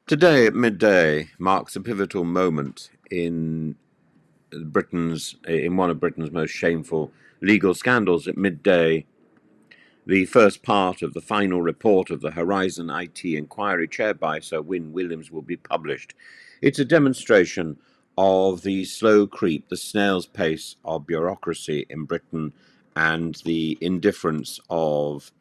Today at midday marks a pivotal moment in one of Britain's most shameful legal scandals. At midday, the first part of the final report of the Horizon IT inquiry, chaired by Sir Win Williams, will be published. It's a demonstration of the slow creep, the snail's pace of bureaucracy in Britain, and the indifference of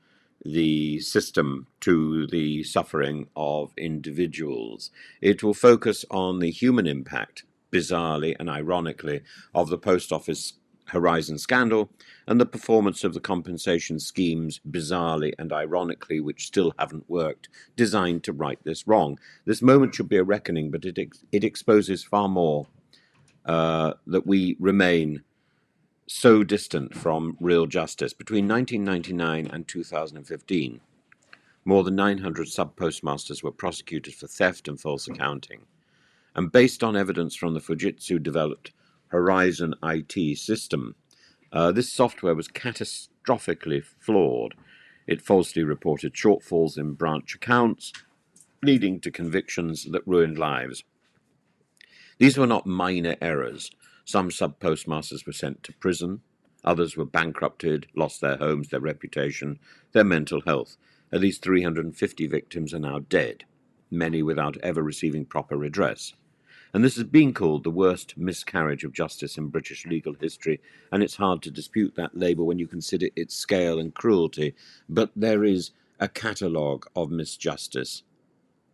the system to the suffering of individuals. It will focus on the human impact, bizarrely and ironically, of the Post Office Horizon scandal and the performance of the compensation schemes, bizarrely and ironically, which still haven't worked, designed to right this wrong. This moment should be a reckoning, but it exposes far more that we remain so distant from real justice. Between 1999 and 2015, more than 900 sub-postmasters were prosecuted for theft and false accounting. And based on evidence from the Fujitsu-developed Horizon IT system, this software was catastrophically flawed. It falsely reported shortfalls in branch accounts, leading to convictions that ruined lives. These were not minor errors. Some sub-postmasters were sent to prison. Others were bankrupted, lost their homes, their reputation, their mental health. At least 350 victims are now dead, many without ever receiving proper redress. And this has been called the worst miscarriage of justice in British legal history, and it's hard to dispute that label when you consider its scale and cruelty. But there is a catalogue of misjustice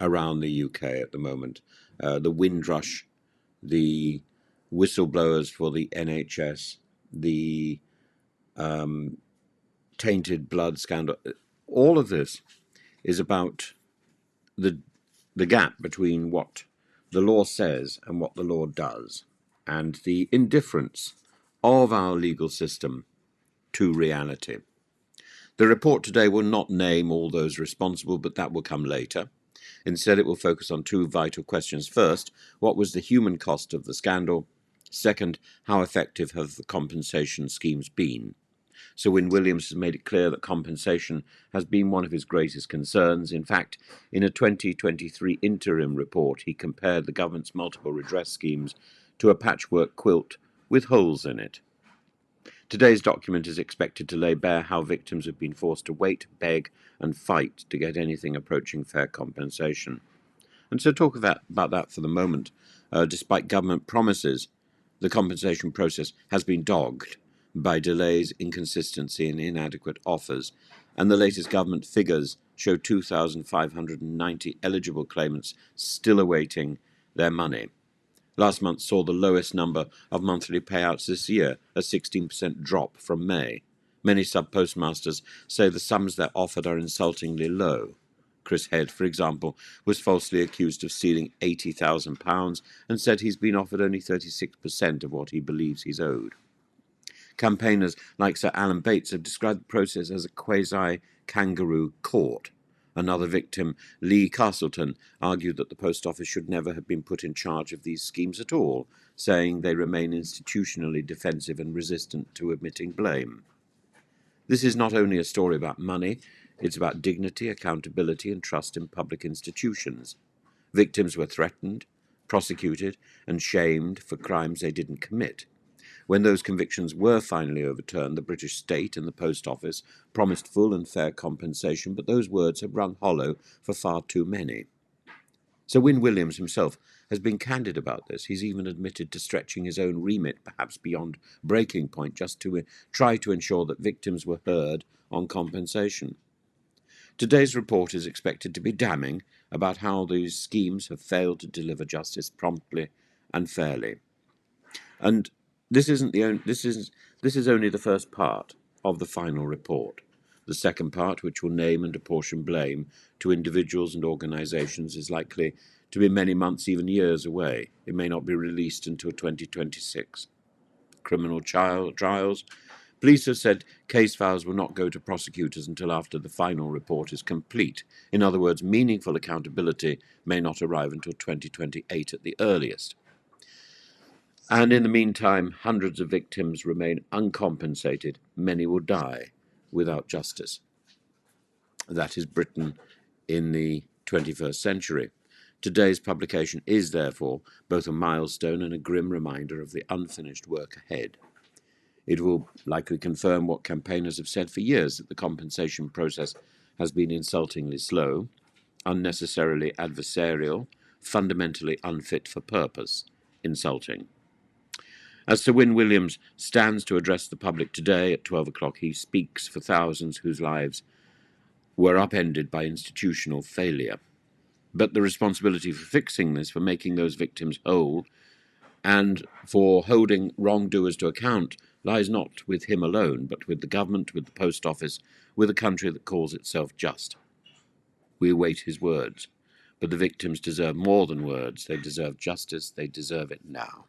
around the UK at the moment. The Windrush, the whistleblowers for the NHS, the tainted blood scandal. All of this is about the gap between what the law says and what the law does, and the indifference of our legal system to reality. The report today will not name all those responsible, but that will come later. Instead, it will focus on two vital questions. First, what was the human cost of the scandal? Second, how effective have the compensation schemes been? Sir Win Williams has made it clear that compensation has been one of his greatest concerns. In fact, in a 2023 interim report, he compared the government's multiple redress schemes to a patchwork quilt with holes in it. Today's document is expected to lay bare how victims have been forced to wait, beg, and fight to get anything approaching fair compensation. And so talk about that for the moment. Despite government promises, the compensation process has been dogged by delays, inconsistency, and inadequate offers. And the latest government figures show 2,590 eligible claimants still awaiting their money. Last month saw the lowest number of monthly payouts this year, a 16% drop from May. Many sub-postmasters say the sums they're offered are insultingly low. Chris Head, for example, was falsely accused of stealing £80,000 and said he's been offered only 36% of what he believes he's owed. Campaigners like Sir Alan Bates have described the process as a quasi-kangaroo court. Another victim, Lee Castleton, argued that the Post Office should never have been put in charge of these schemes at all, saying they remain institutionally defensive and resistant to admitting blame. This is not only a story about money, it's about dignity, accountability, and trust in public institutions. Victims were threatened, prosecuted, and shamed for crimes they didn't commit. When those convictions were finally overturned, the British state and the Post Office promised full and fair compensation, but those words have rung hollow for far too many. Sir Win Williams himself has been candid about this. He's even admitted to stretching his own remit, perhaps beyond breaking point, just to try to ensure that victims were heard on compensation. Today's report is expected to be damning about how these schemes have failed to deliver justice promptly and fairly. And this is only the first part of the final report. The second part, which will name and apportion blame to individuals and organisations, is likely to be many months, even years away. It may not be released until 2026. Criminal trials. Police have said case files will not go to prosecutors until after the final report is complete. In other words, meaningful accountability may not arrive until 2028 at the earliest. And in the meantime, hundreds of victims remain uncompensated. Many will die without justice. That is Britain in the 21st century. Today's publication is, therefore, both a milestone and a grim reminder of the unfinished work ahead. It will likely confirm what campaigners have said for years, that the compensation process has been insultingly slow, unnecessarily adversarial, fundamentally unfit for purpose, insulting. As Sir Win Williams stands to address the public today at 12 o'clock, he speaks for thousands whose lives were upended by institutional failure. But the responsibility for fixing this, for making those victims whole, and for holding wrongdoers to account, lies not with him alone, but with the government, with the post office, with a country that calls itself just. We await his words, but the victims deserve more than words. They deserve justice. They deserve it now.